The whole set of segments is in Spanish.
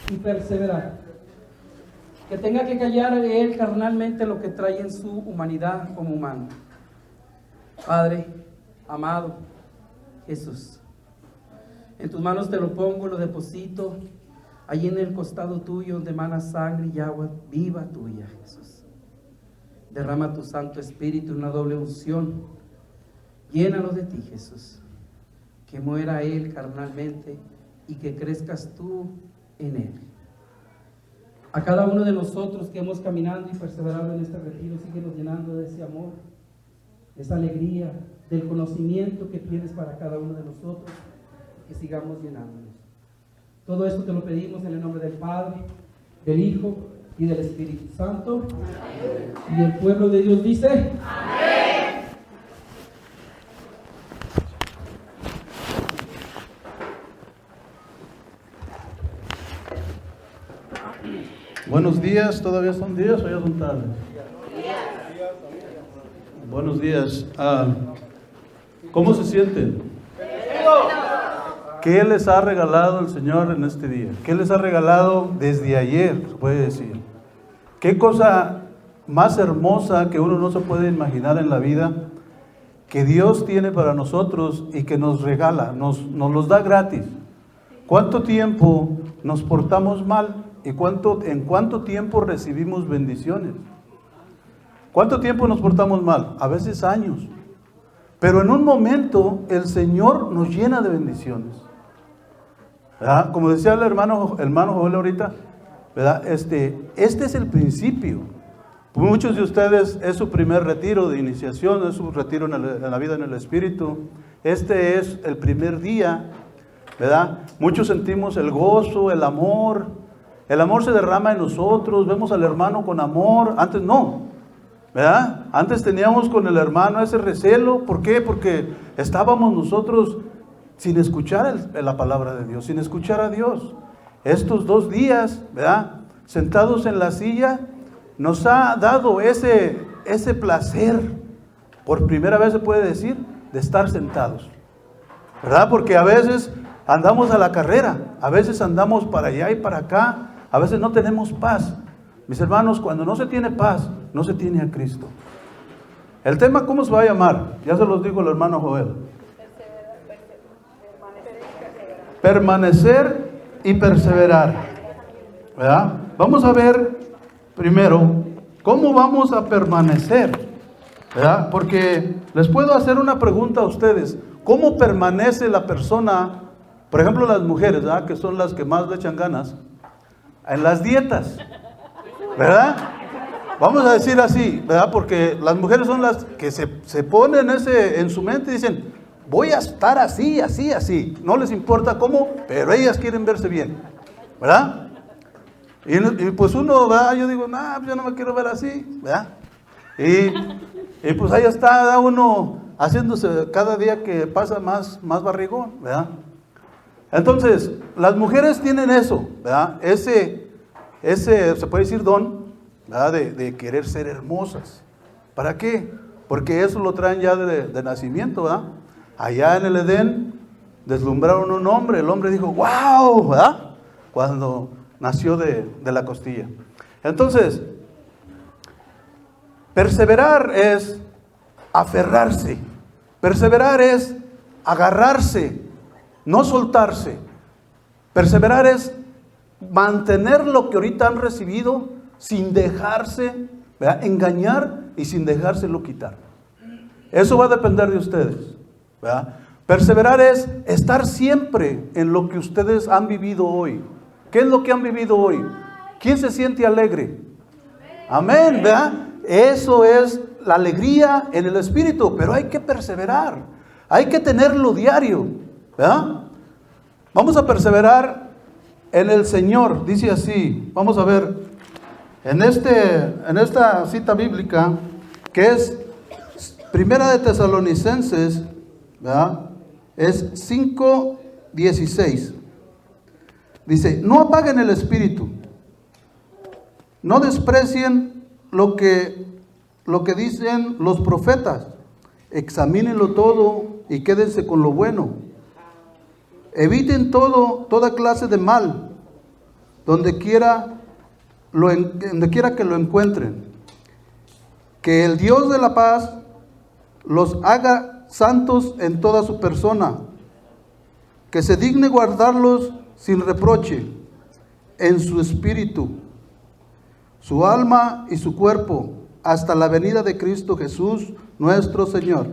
y perseverar. Que tenga que callar él carnalmente lo que trae en su humanidad como humano. Padre, amado Jesús, en tus manos te lo pongo, lo deposito allí en el costado tuyo donde emana sangre y agua viva tuya, Jesús. Derrama tu Santo Espíritu en una doble unción. Llénalo de ti, Jesús. Que muera él carnalmente y que crezcas tú en él. A cada uno de nosotros que hemos caminado y perseverado en este retiro, síguenos llenando de ese amor, de esa alegría, del conocimiento que tienes para cada uno de nosotros, que sigamos llenándonos. Todo esto te lo pedimos en el nombre del Padre, del Hijo y del Espíritu Santo. Amén. Y el pueblo de Dios dice: amén. Buenos días, ¿todavía son días o ya son tardes? Buenos días. ¿Cómo se sienten? ¿Qué les ha regalado el Señor en este día? ¿Qué les ha regalado desde ayer, se puede decir? ¿Qué cosa más hermosa que uno no se puede imaginar en la vida que Dios tiene para nosotros y que nos regala, nos los da gratis? ¿Cuánto tiempo nos portamos mal? ¿Y en cuánto tiempo recibimos bendiciones? ¿Cuánto tiempo nos portamos mal? A veces años. Pero en un momento el Señor nos llena de bendiciones. ¿Verdad? Como decía el hermano Joel ahorita, ¿verdad? Este es el principio. Muchos de ustedes es su primer retiro de iniciación, es su retiro en la vida en el Espíritu. Este es el primer día, ¿verdad? Muchos sentimos el gozo, el amor. El amor se derrama en nosotros, vemos al hermano con amor. Antes no, ¿verdad? Antes teníamos con el hermano ese recelo. ¿Por qué? Porque estábamos nosotros sin escuchar la palabra de Dios, sin escuchar a Dios. Estos 2 días, ¿verdad?, sentados en la silla, nos ha dado ese placer, por primera vez se puede decir, de estar sentados, ¿verdad? Porque a veces andamos a la carrera, a veces andamos para allá y para acá, a veces no tenemos paz. Mis hermanos, cuando no se tiene paz, no se tiene a Cristo. El tema, ¿cómo se va a llamar? Ya se los dijo el hermano Joel. Permanecer y perseverar, ¿verdad? Vamos a ver primero cómo vamos a permanecer, ¿verdad? Porque les puedo hacer una pregunta a ustedes. ¿Cómo permanece la persona, por ejemplo las mujeres, ¿verdad?, que son las que más le echan ganas, en las dietas, ¿verdad? Vamos a decir así, ¿verdad? Porque las mujeres son las que se ponen en su mente y dicen: voy a estar así, así, así. No les importa cómo, pero ellas quieren verse bien, ¿verdad? Y pues uno, ¿verdad? Yo digo: no, yo no me quiero ver así, ¿verdad? Y pues ahí está uno haciéndose cada día que pasa más barrigón, ¿verdad? Entonces, las mujeres tienen eso, ¿verdad? Ese se puede decir don, ¿verdad?, de querer ser hermosas. ¿Para qué? Porque eso lo traen ya de nacimiento, ¿verdad? Allá en el Edén deslumbraron un hombre, el hombre dijo: ¡wow!, ¿verdad?, cuando nació de la costilla. Entonces, perseverar es aferrarse, perseverar es agarrarse, no soltarse. Perseverar es mantener lo que ahorita han recibido sin dejarse, ¿verdad?, engañar y sin dejárselo quitar. Eso va a depender de ustedes, ¿verdad? Perseverar es estar siempre en lo que ustedes han vivido hoy. ¿Qué es lo que han vivido hoy? ¿Quién se siente alegre? Amén, ¿verdad? Eso es la alegría en el Espíritu, pero hay que perseverar, hay que tenerlo diario, ¿verdad? Vamos a perseverar en el Señor, dice así. Vamos a ver en esta cita bíblica, que es Primera de Tesalonicenses, ¿verdad?, es 5:16. Dice: no apaguen el espíritu, no desprecien lo que dicen los profetas, examínenlo todo y quédense con lo bueno. Eviten toda clase de mal. donde quiera que lo encuentren. Que el Dios de la paz los haga santos en toda su persona, que se digne guardarlos sin reproche en su espíritu, su alma y su cuerpo, hasta la venida de Cristo Jesús nuestro Señor.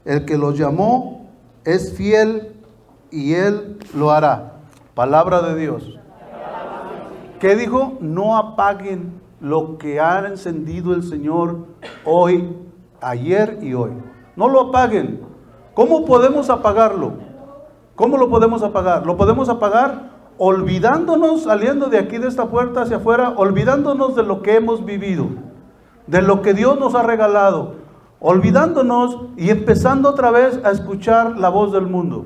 El que los llamó es fiel y Él lo hará. Palabra de Dios. ¿Qué dijo? No apaguen lo que ha encendido el Señor hoy, ayer y hoy. No lo apaguen. ¿Cómo podemos apagarlo? ¿Cómo lo podemos apagar? Lo podemos apagar olvidándonos, saliendo de aquí de esta puerta hacia afuera, olvidándonos de lo que hemos vivido, de lo que Dios nos ha regalado, olvidándonos y empezando otra vez a escuchar la voz del mundo.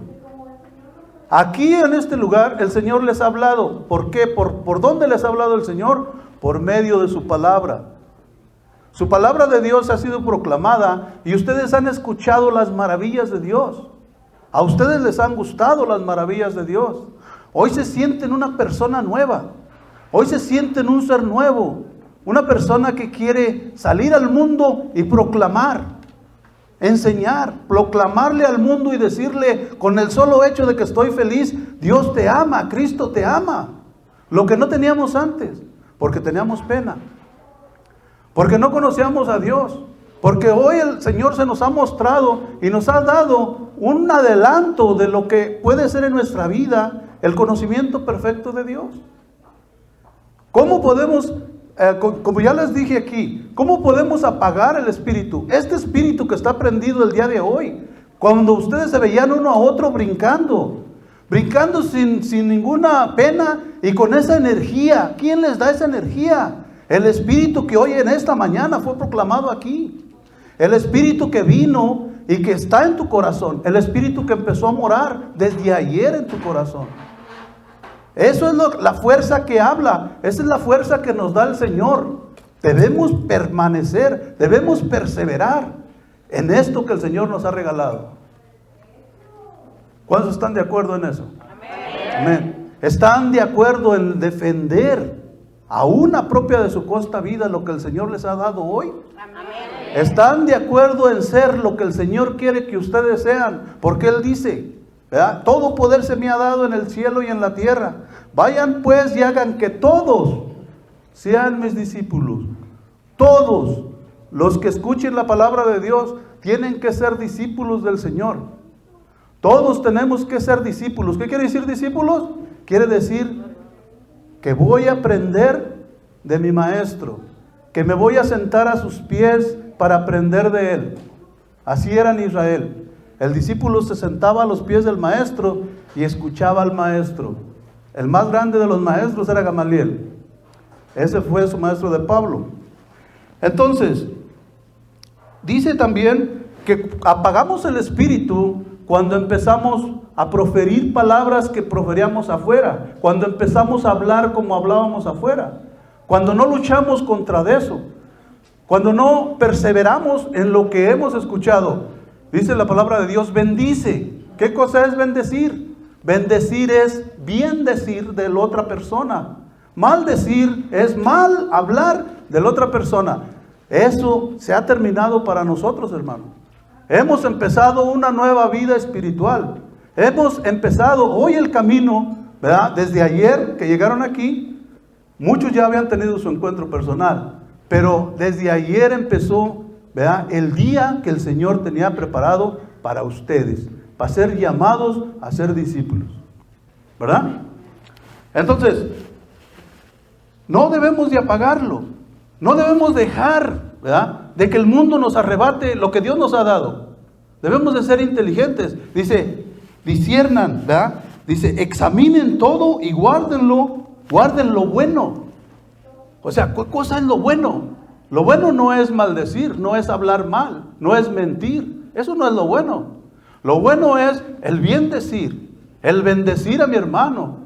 Aquí en este lugar el Señor les ha hablado. ¿Por qué? ¿Por dónde les ha hablado el Señor? Por medio de su palabra. Su palabra de Dios ha sido proclamada y ustedes han escuchado las maravillas de Dios. A ustedes les han gustado las maravillas de Dios. Hoy se sienten una persona nueva. Hoy se sienten un ser nuevo. Una persona que quiere salir al mundo y proclamar, enseñar, proclamarle al mundo y decirle con el solo hecho de que estoy feliz, Dios te ama, Cristo te ama. Lo que no teníamos antes, porque teníamos pena, porque no conocíamos a Dios, porque hoy el Señor se nos ha mostrado y nos ha dado un adelanto de lo que puede ser en nuestra vida el conocimiento perfecto de Dios. ¿Cómo podemos, como ya les dije aquí, cómo podemos apagar el espíritu? Este espíritu que está prendido el día de hoy, cuando ustedes se veían uno a otro brincando sin ninguna pena y con esa energía. ¿Quién les da esa energía? El espíritu que hoy en esta mañana fue proclamado aquí. El espíritu que vino y que está en tu corazón. El espíritu que empezó a morar desde ayer en tu corazón. Eso es la fuerza que habla. Esa es la fuerza que nos da el Señor. Debemos permanecer, debemos perseverar en esto que el Señor nos ha regalado. ¿Cuántos están de acuerdo en eso? Amén. ¿Están de acuerdo en defender aún a propia de su costa vida lo que el Señor les ha dado hoy? Amén. ¿Están de acuerdo en ser lo que el Señor quiere que ustedes sean? Porque Él dice, ¿verdad? Todo poder se me ha dado en el cielo y en la tierra. Vayan pues y hagan que todos sean mis discípulos. Todos los que escuchen la palabra de Dios tienen que ser discípulos del Señor. Todos tenemos que ser discípulos. ¿Qué quiere decir discípulos? Quiere decir que voy a aprender de mi maestro, que me voy a sentar a sus pies para aprender de él. Así era en Israel. El discípulo se sentaba a los pies del maestro y escuchaba al maestro. El más grande de los maestros era Gamaliel. Ese fue su maestro de Pablo. Entonces, dice también que apagamos el espíritu cuando empezamos a proferir palabras que proferíamos afuera, cuando empezamos a hablar como hablábamos afuera, cuando no luchamos contra eso, cuando no perseveramos en lo que hemos escuchado. Dice la palabra de Dios, bendice. ¿Qué cosa es bendecir? Bendecir es bien decir de la otra persona. Maldecir es mal hablar de la otra persona. Eso se ha terminado para nosotros, hermano. Hemos empezado una nueva vida espiritual. Hemos empezado hoy el camino, ¿verdad? Desde ayer que llegaron aquí, muchos ya habían tenido su encuentro personal, pero desde ayer empezó, ¿verdad?, el día que el Señor tenía preparado para ustedes, para ser llamados a ser discípulos, ¿verdad? Entonces, no debemos de apagarlo, no debemos dejar, ¿verdad?, de que el mundo nos arrebate lo que Dios nos ha dado. Debemos de ser inteligentes. Dice, disciernan, ¿verdad? Dice, examinen todo y guarden lo bueno. O sea, ¿qué cosa es lo bueno? Lo bueno no es maldecir, no es hablar mal, no es mentir. Eso no es lo bueno. Lo bueno es el bien decir, el bendecir a mi hermano,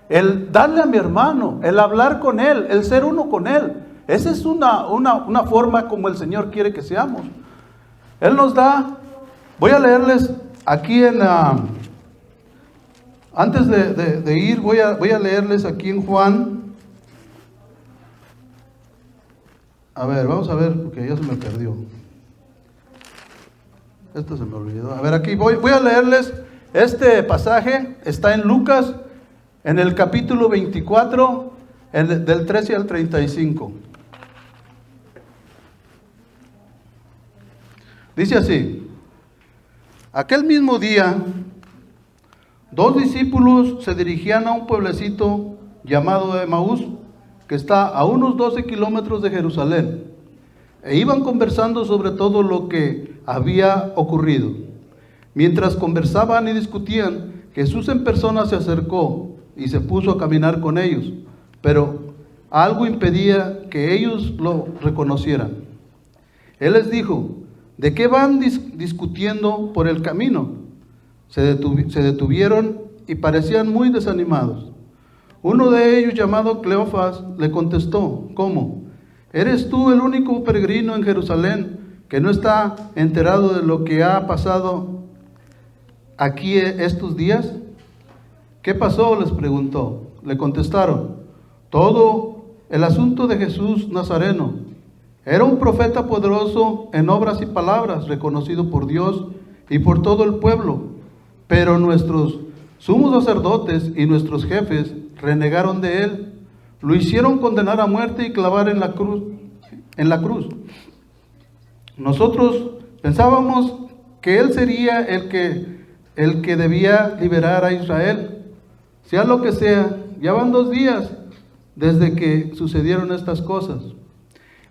el darle a mi hermano, el hablar con él, el ser uno con él. Esa es una forma como el Señor quiere que seamos. Él nos da, voy a leerles aquí en Antes de ir, voy a leerles aquí en Juan. A ver, vamos a ver, porque ya se me perdió. Esto se me olvidó. A ver, aquí voy a leerles este pasaje. Está en Lucas, en el capítulo 24, del 13 al 35. Dice así: aquel mismo día, 2 discípulos se dirigían a un pueblecito llamado Emaús, que está a unos 12 kilómetros de Jerusalén, e iban conversando sobre todo lo que había ocurrido. Mientras conversaban y discutían, Jesús en persona se acercó y se puso a caminar con ellos, pero algo impedía que ellos lo reconocieran. Él les dijo: ¿de qué van discutiendo por el camino? Se detuvieron y parecían muy desanimados. Uno de ellos, llamado Cleofas, le contestó: ¿cómo? ¿Eres tú el único peregrino en Jerusalén que no está enterado de lo que ha pasado aquí estos días? ¿Qué pasó?, les preguntó. Le contestaron: todo el asunto de Jesús Nazareno. Era un profeta poderoso en obras y palabras, reconocido por Dios y por todo el pueblo. Pero nuestros sumos sacerdotes y nuestros jefes renegaron de él. Lo hicieron condenar a muerte y clavar en la cruz. Nosotros pensábamos que él sería el que debía liberar a Israel. Sea lo que sea, ya van 2 días desde que sucedieron estas cosas.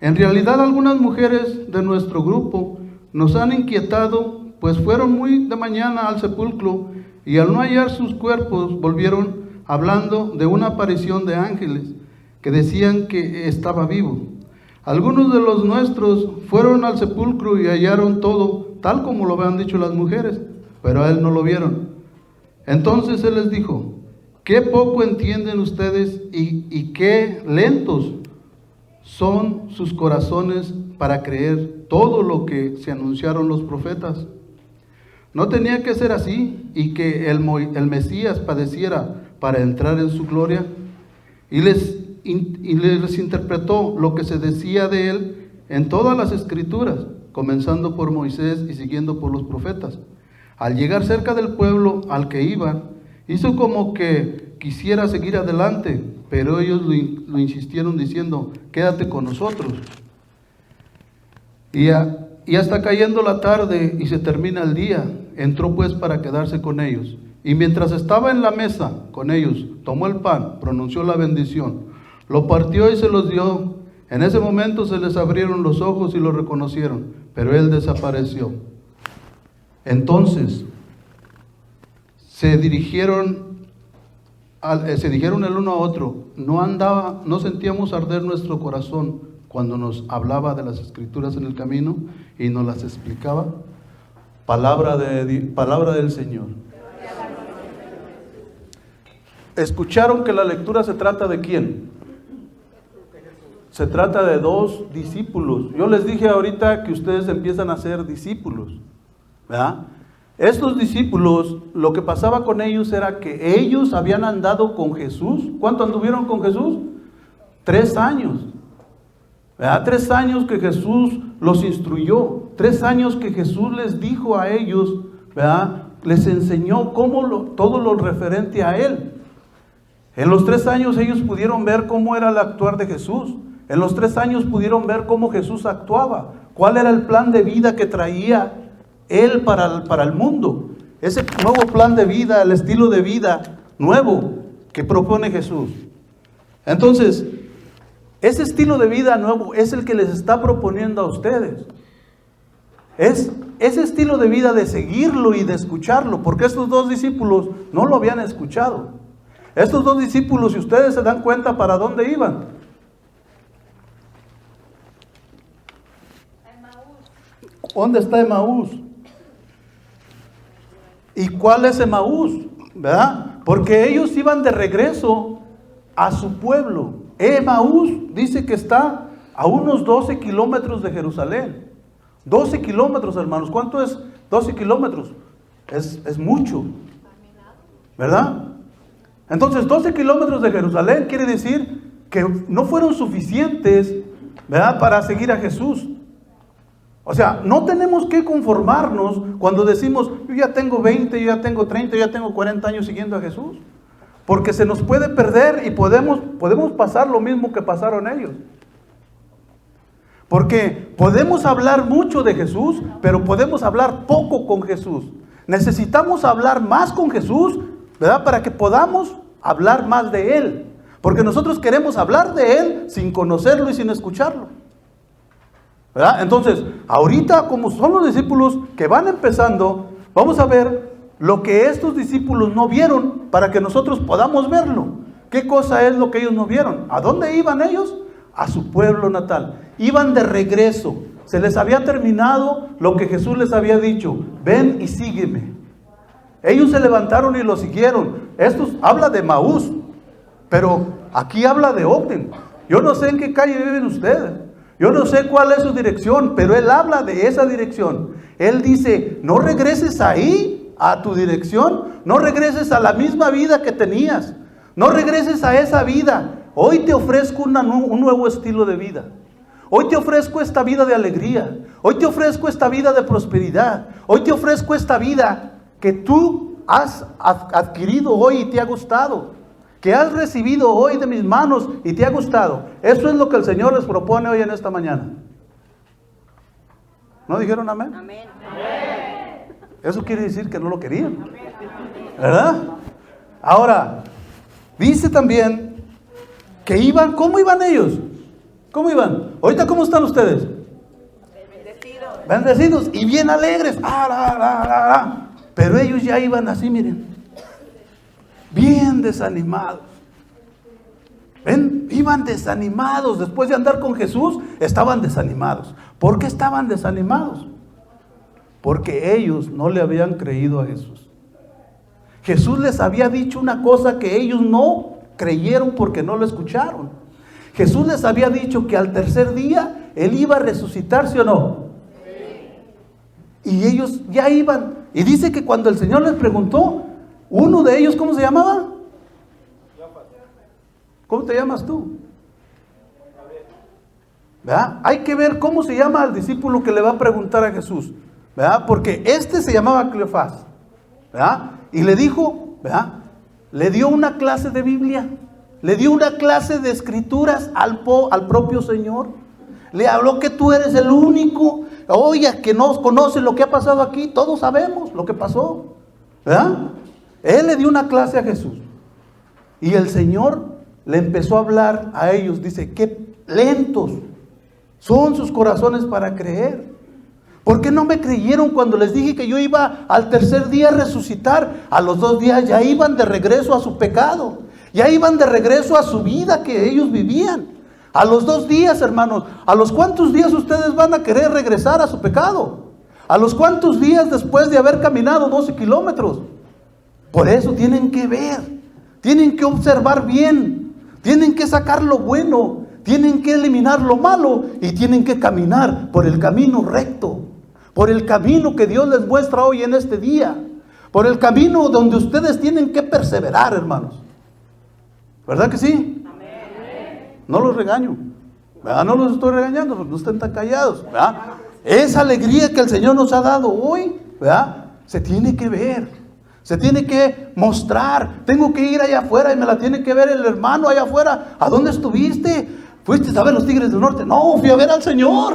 En realidad, algunas mujeres de nuestro grupo nos han inquietado, pues fueron muy de mañana al sepulcro y al no hallar sus cuerpos volvieron hablando de una aparición de ángeles que decían que estaba vivo. Algunos de los nuestros fueron al sepulcro y hallaron todo tal como lo habían dicho las mujeres, pero a él no lo vieron. Entonces él les dijo: qué poco entienden ustedes y qué lentos son sus corazones para creer todo lo que se anunciaron los profetas. ¿No tenía que ser así y que el Mesías padeciera para entrar en su gloria? Y les interpretó lo que se decía de él en todas las escrituras, comenzando por Moisés y siguiendo por los profetas. Al llegar cerca del pueblo al que iban, hizo como que quisiera seguir adelante, pero ellos lo insistieron diciendo: quédate con nosotros. Y hasta cayendo la tarde y se termina el día, entró pues para quedarse con ellos. Y mientras estaba en la mesa con ellos, tomó el pan, pronunció la bendición, lo partió y se los dio. En ese momento se les abrieron los ojos y lo reconocieron, pero él desapareció. Entonces se dijeron el uno a otro: ¿no sentíamos arder nuestro corazón cuando nos hablaba de las escrituras en el camino y nos las explicaba? Palabra del Señor. ¿Escucharon que la lectura se trata de quién? Se trata de 2 discípulos. Yo les dije ahorita que ustedes empiezan a ser discípulos, ¿verdad? Estos discípulos, lo que pasaba con ellos era que ellos habían andado con Jesús. ¿Cuánto anduvieron con Jesús? 3 años. ¿Verdad? 3 años que Jesús los instruyó. 3 años que Jesús les dijo a ellos, ¿verdad? Les enseñó todo lo referente a Él. En los 3 años ellos pudieron ver cómo era el actuar de Jesús. En los 3 años pudieron ver cómo Jesús actuaba. Cuál era el plan de vida que traía Él para el mundo. Ese nuevo plan de vida, el estilo de vida nuevo que propone Jesús. Entonces, ese estilo de vida nuevo es el que les está proponiendo a ustedes. Es ese estilo de vida de seguirlo y de escucharlo, porque estos 2 discípulos no lo habían escuchado. Estos 2 discípulos, si ustedes se dan cuenta para dónde iban. ¿Dónde está Emaús? ¿Y cuál es Emaús? ¿Verdad? Porque ellos iban de regreso a su pueblo. Emaús dice que está a unos 12 kilómetros de Jerusalén. 12 kilómetros, hermanos. ¿Cuánto es 12 kilómetros? Es mucho, ¿verdad? Entonces 12 kilómetros de Jerusalén quiere decir que no fueron suficientes, ¿verdad?, para seguir a Jesús. O sea, no tenemos que conformarnos cuando decimos, yo ya tengo 20, yo ya tengo 30, yo ya tengo 40 años siguiendo a Jesús. Porque se nos puede perder y podemos pasar lo mismo que pasaron ellos. Porque podemos hablar mucho de Jesús, pero podemos hablar poco con Jesús. Necesitamos hablar más con Jesús, ¿verdad?, para que podamos hablar más de Él. Porque nosotros queremos hablar de Él sin conocerlo y sin escucharlo, ¿verdad? Entonces, ahorita, como son los discípulos que van empezando, vamos a ver lo que estos discípulos no vieron para que nosotros podamos verlo. ¿Qué cosa es lo que ellos no vieron? ¿A dónde iban ellos? A su pueblo natal. Iban de regreso. Se les había terminado lo que Jesús les había dicho. Ven y sígueme. Ellos se levantaron y lo siguieron. Esto habla de Maús, pero aquí habla de Ogden. Yo no sé en qué calle viven ustedes. Yo no sé cuál es su dirección, pero Él habla de esa dirección. Él dice, no regreses ahí a tu dirección, no regreses a la misma vida que tenías, no regreses a esa vida. Hoy te ofrezco un nuevo estilo de vida. Hoy te ofrezco esta vida de alegría. Hoy te ofrezco esta vida de prosperidad. Hoy te ofrezco esta vida que tú has adquirido hoy y te ha gustado, que has recibido hoy de mis manos y te ha gustado. Eso es lo que el Señor les propone hoy en esta mañana. ¿No dijeron amén? Amén. Eso quiere decir que no lo querían, ¿verdad? Ahora, dice también que iban, ¿cómo iban ellos? ¿Cómo iban? Ahorita, ¿cómo están ustedes? Bendecidos. Bendecidos y bien alegres. Pero ellos ya iban así, miren, bien desanimados. ¿Ven? Iban desanimados. Después de andar con Jesús, estaban desanimados. ¿Por qué estaban desanimados? Porque ellos no le habían creído a Jesús. Jesús les había dicho una cosa que ellos no creyeron porque no lo escucharon. Jesús les había dicho que al tercer día Él iba a resucitar, ¿sí o no? Sí. Y ellos ya iban. Y dice que cuando el Señor les preguntó, uno de ellos, ¿cómo se llamaba? ¿Cómo te llamas tú? ¿Verdad? Hay que ver cómo se llama al discípulo que le va a preguntar a Jesús, ¿verdad? Porque este se llamaba Cleofás, ¿verdad? Y le dijo, ¿verdad?, le dio una clase de Biblia, le dio una clase de escrituras al propio Señor. Le habló que tú eres el único, oye, que no conoce lo que ha pasado aquí. Todos sabemos lo que pasó, ¿verdad? Él le dio una clase a Jesús. Y el Señor le empezó a hablar a ellos. Dice, qué lentos son sus corazones para creer. ¿Por qué no me creyeron cuando les dije que yo iba al tercer día a resucitar? A los 2 días ya iban de regreso a su pecado. Ya iban de regreso a su vida que ellos vivían. A los 2 días, hermanos. ¿A los cuántos días ustedes van a querer regresar a su pecado? ¿A los cuántos días después de haber caminado 12 kilómetros? Por eso tienen que ver, tienen que observar bien, tienen que sacar lo bueno, tienen que eliminar lo malo y tienen que caminar por el camino recto, por el camino que Dios les muestra hoy en este día, por el camino donde ustedes tienen que perseverar, hermanos. ¿Verdad que sí? Amén. No los regaño, ¿verdad? No los estoy regañando, no estén tan callados, ¿verdad? Esa alegría que el Señor nos ha dado hoy, ¿verdad?, se tiene que ver, se tiene que mostrar. Tengo que ir allá afuera y me la tiene que ver el hermano allá afuera. ¿A dónde estuviste? ¿Fuiste a ver los Tigres del Norte? No, fui a ver al Señor,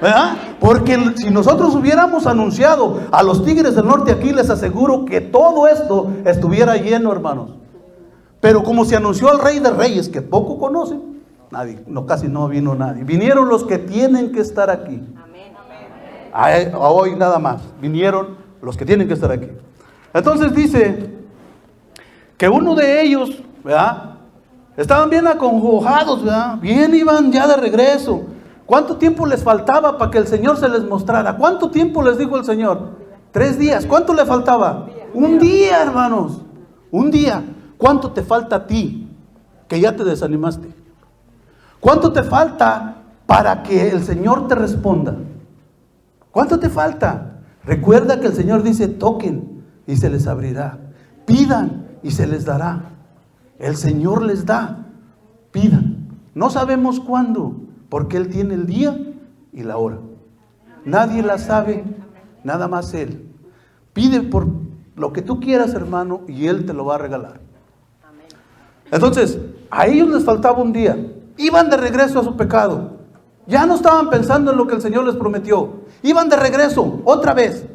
¿verdad? Porque si nosotros hubiéramos anunciado a los Tigres del Norte aquí, les aseguro que todo esto estuviera lleno, hermanos. Pero como se anunció al Rey de Reyes, que poco conocen, nadie, no, casi no vino nadie. Vinieron los que tienen que estar aquí. Amén. Hoy nada más, vinieron los que tienen que estar aquí. Entonces dice que uno de ellos, ¿verdad?, estaban bien acongojados, ¿verdad?, bien iban ya de regreso. ¿Cuánto tiempo les faltaba para que el Señor se les mostrara? ¿Cuánto tiempo les dijo el Señor? 3 días. ¿Cuánto le faltaba? Un día, hermanos. Un día. ¿Cuánto te falta a ti que ya te desanimaste? ¿Cuánto te falta para que el Señor te responda? ¿Cuánto te falta? Recuerda que el Señor dice, toquen y se les abrirá, pidan y se les dará. El Señor les da. Pidan. No sabemos cuándo, porque Él tiene el día y la hora. Nadie la sabe, nada más Él. Pide por lo que tú quieras, hermano, y Él te lo va a regalar. Entonces, a ellos les faltaba un día. Iban de regreso a su pecado. Ya no estaban pensando en lo que el Señor les prometió. Iban de regreso, otra vez.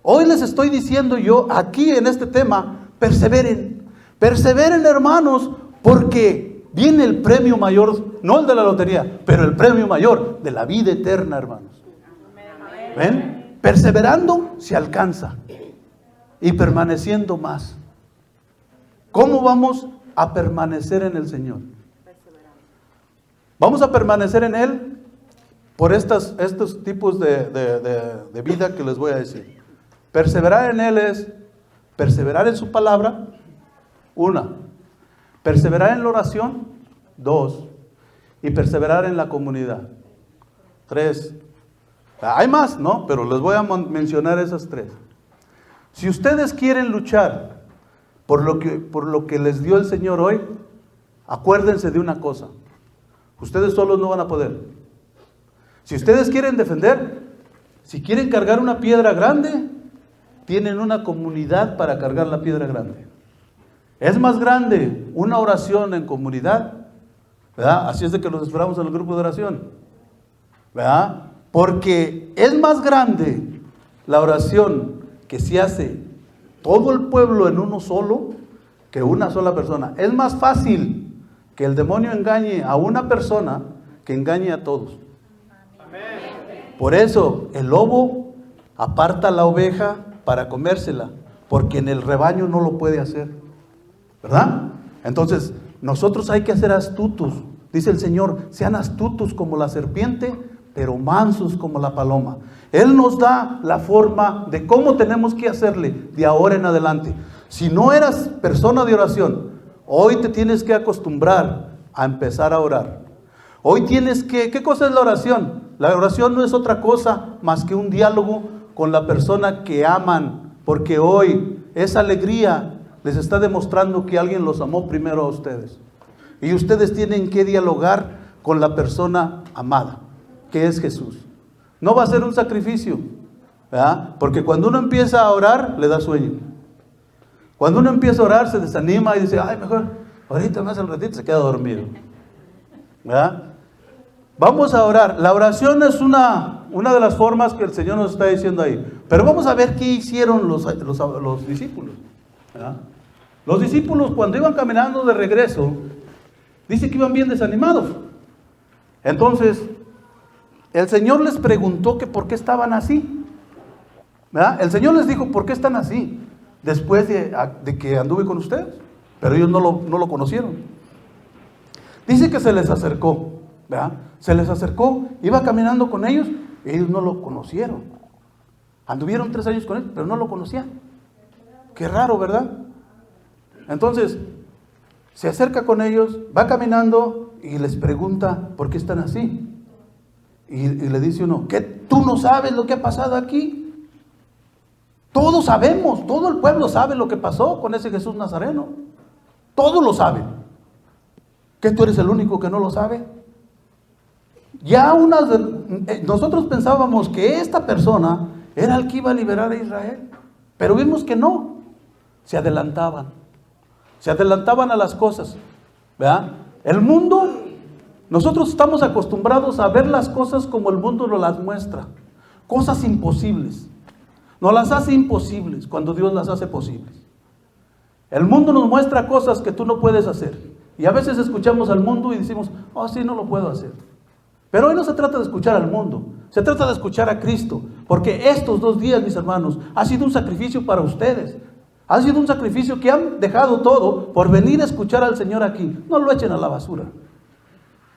Hoy les estoy diciendo yo, aquí en este tema, perseveren. Perseveren, hermanos, porque viene el premio mayor, no el de la lotería, pero el premio mayor de la vida eterna, hermanos. ¿Ven? Perseverando se alcanza. Y permaneciendo más. ¿Cómo vamos a permanecer en el Señor? Vamos a permanecer en Él por estos tipos de vida que les voy a decir. Perseverar en Él es perseverar en su palabra, 1. Perseverar en la oración, 2. Y perseverar en la comunidad, 3. Hay más, ¿no? Pero les voy a mencionar esas 3. Si ustedes quieren luchar por lo que les dio el Señor hoy, acuérdense de una cosa. Ustedes solos no van a poder. Si ustedes quieren defender, si quieren cargar una piedra grande, tienen una comunidad para cargar la piedra grande. Es más grande una oración en comunidad, ¿verdad? Así es de que los esperamos en el grupo de oración, ¿verdad? Porque es más grande la oración que se hace todo el pueblo en uno solo que una sola persona. Es más fácil que el demonio engañe a una persona que engañe a todos. Por eso el lobo aparta a la oveja para comérsela, porque en el rebaño no lo puede hacer, ¿verdad? Entonces nosotros hay que ser astutos. Dice el Señor, sean astutos como la serpiente, pero mansos como la paloma. Él nos da la forma de cómo tenemos que hacerle de ahora en adelante. Si no eras persona de oración, hoy te tienes que acostumbrar a empezar a orar. Hoy tienes que, ¿qué cosa es la oración? La oración no es otra cosa más que un diálogo con la persona que aman, porque hoy esa alegría les está demostrando que alguien los amó primero a ustedes. Y ustedes tienen que dialogar con la persona amada, que es Jesús. No va a ser un sacrificio, ¿verdad? Porque cuando uno empieza a orar, le da sueño. Cuando uno empieza a orar, se desanima y dice, ay, mejor, ahorita más al ratito se queda dormido, ¿verdad? Vamos a orar. La oración es una de las formas que el Señor nos está diciendo ahí. Pero vamos a ver qué hicieron los discípulos, ¿verdad? Los discípulos, cuando iban caminando de regreso, dice que iban bien desanimados. Entonces, el Señor les preguntó que por qué estaban así, ¿verdad? El Señor les dijo, ¿por qué están así? Después de que anduve con ustedes. Pero ellos no lo conocieron. Dice que se les acercó, ¿verdad? Se les acercó, iba caminando con ellos, y ellos no lo conocieron. Anduvieron 3 años con él, pero no lo conocían. Qué raro, ¿verdad? Entonces, se acerca con ellos, va caminando y les pregunta, ¿por qué están así? Y le dice uno, ¿qué? ¿Tú no sabes lo que ha pasado aquí? Todos sabemos, todo el pueblo sabe lo que pasó con ese Jesús Nazareno. Todos lo saben. ¿Que tú eres el único que no lo sabe? Ya nosotros pensábamos que esta persona era el que iba a liberar a Israel, pero vimos que no. Se adelantaban a las cosas, ¿verdad? El mundo, nosotros estamos acostumbrados a ver las cosas como el mundo nos las muestra, cosas imposibles. Nos las hace imposibles cuando Dios las hace posibles. El mundo nos muestra cosas que tú no puedes hacer. Y a veces escuchamos al mundo y decimos, oh sí, no lo puedo hacer. Pero hoy no se trata de escuchar al mundo, se trata de escuchar a Cristo. Porque estos 2 días, mis hermanos, ha sido un sacrificio para ustedes. Ha sido un sacrificio que han dejado todo por venir a escuchar al Señor aquí. No lo echen a la basura.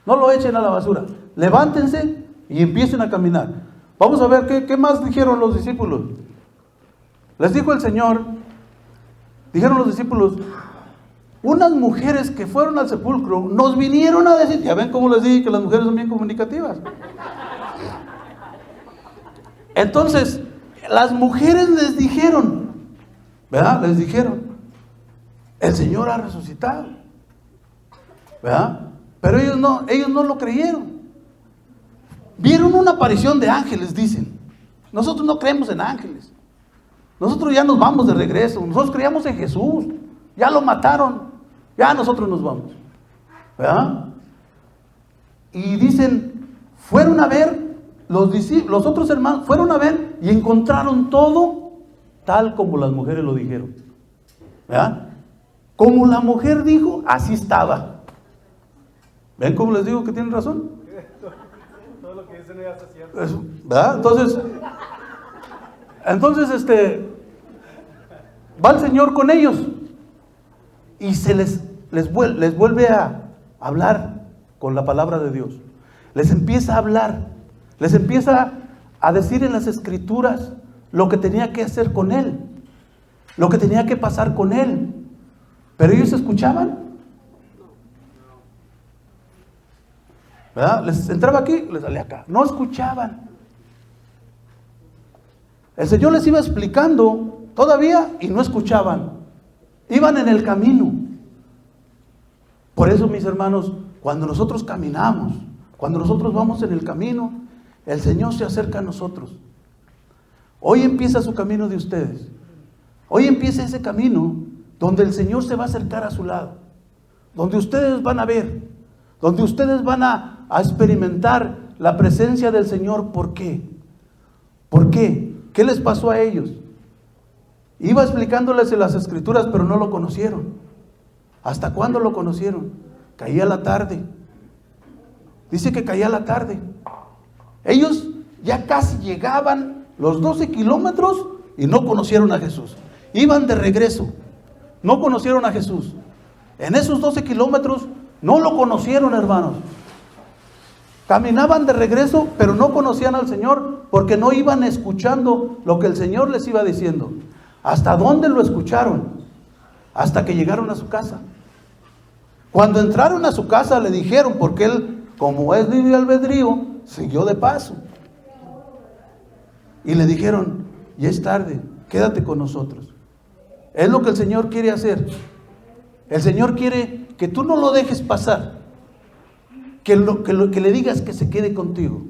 No lo echen a la basura. Levántense y empiecen a caminar. Vamos a ver qué más dijeron los discípulos. Les dijo el Señor, dijeron los discípulos, unas mujeres que fueron al sepulcro nos vinieron a decir, ya ven cómo les dije que las mujeres son bien comunicativas. Entonces, las mujeres les dijeron, ¿verdad? Les dijeron, el Señor ha resucitado. ¿verdad? Pero ellos no lo creyeron. Vieron una aparición de ángeles, dicen. Nosotros no creemos en ángeles. Nosotros ya nos vamos de regreso. Nosotros creíamos en Jesús. Ya lo mataron. Ya nosotros nos vamos. ¿Verdad? Y dicen, fueron a ver, los otros hermanos fueron a ver y encontraron todo tal como las mujeres lo dijeron. ¿Verdad? Como la mujer dijo, así estaba. ¿Ven cómo les digo que tienen razón? Todo lo que dicen ellas es cierto. ¿Verdad? Entonces va el Señor con ellos y les vuelve a hablar con la palabra de Dios. Les empieza a hablar, les empieza a decir en las Escrituras lo que tenía que hacer con él, lo que tenía que pasar con él. Pero ellos escuchaban. ¿Verdad? Les entraba aquí, les salía acá. No escuchaban. El Señor les iba explicando todavía y no escuchaban. Iban en el camino. Por eso, mis hermanos, cuando nosotros caminamos, cuando nosotros vamos en el camino, el Señor se acerca a nosotros. Hoy empieza su camino de ustedes. Hoy empieza ese camino donde el Señor se va a acercar a su lado, donde ustedes van a ver, donde ustedes van a experimentar la presencia del Señor. ¿Por qué? ¿Por qué? ¿Qué les pasó a ellos? Iba explicándoles en las Escrituras, pero no lo conocieron. ¿Hasta cuándo lo conocieron? Caía la tarde. Dice que caía la tarde. Ellos ya casi llegaban los 12 kilómetros y no conocieron a Jesús. Iban de regreso. No conocieron a Jesús. En esos 12 kilómetros no lo conocieron, hermanos. Caminaban de regreso, pero no conocían al Señor porque no iban escuchando lo que el Señor les iba diciendo. ¿Hasta dónde lo escucharon? Hasta que llegaron a su casa. Cuando entraron a su casa le dijeron, porque él, como es libre albedrío, siguió de paso. Y le dijeron, ya es tarde, quédate con nosotros. Es lo que el Señor quiere hacer. El Señor quiere que tú no lo dejes pasar. Que le digas que se quede contigo.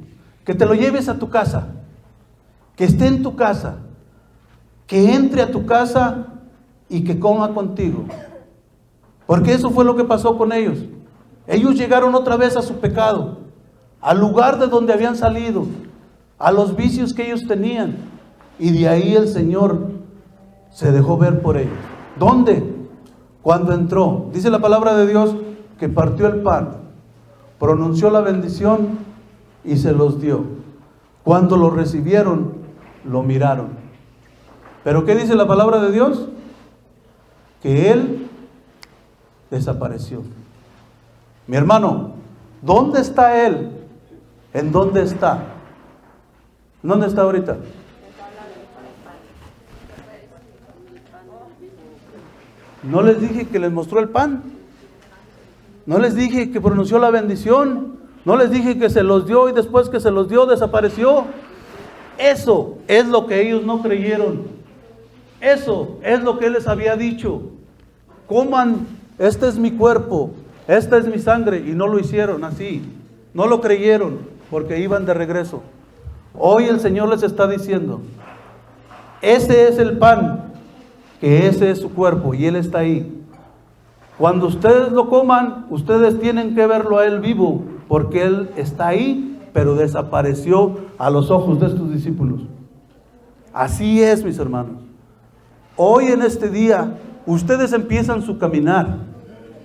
Que te lo lleves a tu casa. Que esté en tu casa. Que entre a tu casa y que coma contigo. Porque eso fue lo que pasó con ellos. Ellos llegaron otra vez a su pecado, al lugar de donde habían salido, a los vicios que ellos tenían. Y de ahí el Señor se dejó ver por ellos. ¿Dónde? Cuando entró. Dice la palabra de Dios que partió el pan, pronunció la bendición y se los dio. Cuando lo recibieron, lo miraron. ¿Pero qué dice la palabra de Dios? Que Él desapareció. Mi hermano, ¿dónde está Él? ¿En dónde está? ¿Dónde está ahorita? ¿No les dije que les mostró el pan? ¿No les dije que pronunció la bendición? ¿No les dije que se los dio y después que se los dio desapareció? Eso es lo que ellos no creyeron. Eso es lo que Él les había dicho. Coman, este es mi cuerpo, esta es mi sangre. Y no lo hicieron así. No lo creyeron porque iban de regreso. Hoy el Señor les está diciendo, ese es el pan, que ese es su cuerpo y Él está ahí. Cuando ustedes lo coman, ustedes tienen que verlo a Él vivo, porque Él está ahí, pero desapareció a los ojos de estos discípulos. Así es, mis hermanos. Hoy en este día, ustedes empiezan su caminar.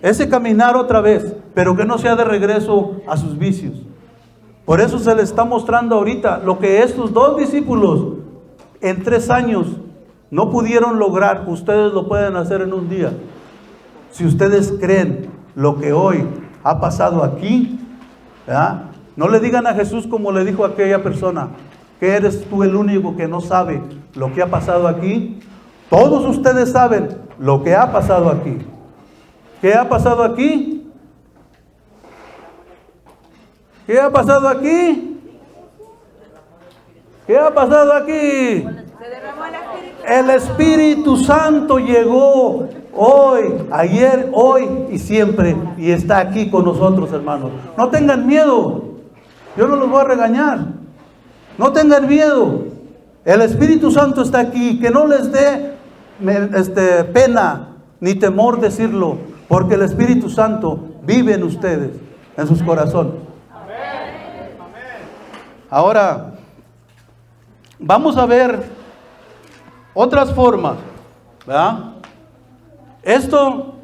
Ese caminar otra vez, pero que no sea de regreso a sus vicios. Por eso se les está mostrando ahorita lo que estos dos discípulos en 3 años no pudieron lograr, ustedes lo pueden hacer en un día. Si ustedes creen lo que hoy ha pasado aquí, ¿verdad? No le digan a Jesús como le dijo a aquella persona, que eres tú el único que no sabe lo que ha pasado aquí. Todos ustedes saben lo que ha pasado aquí. ¿Qué ha pasado aquí? ¿Qué ha pasado aquí? ¿Qué ha pasado aquí? El Espíritu Santo llegó. hoy, ayer, hoy y siempre, y está aquí con nosotros, hermanos. No tengan miedo, yo no los voy a regañar. No tengan miedo, el Espíritu Santo está aquí, que no les dé pena ni temor decirlo, porque el Espíritu Santo vive en ustedes, en sus corazones. Ahora, vamos a ver otras formas, ¿verdad? Esto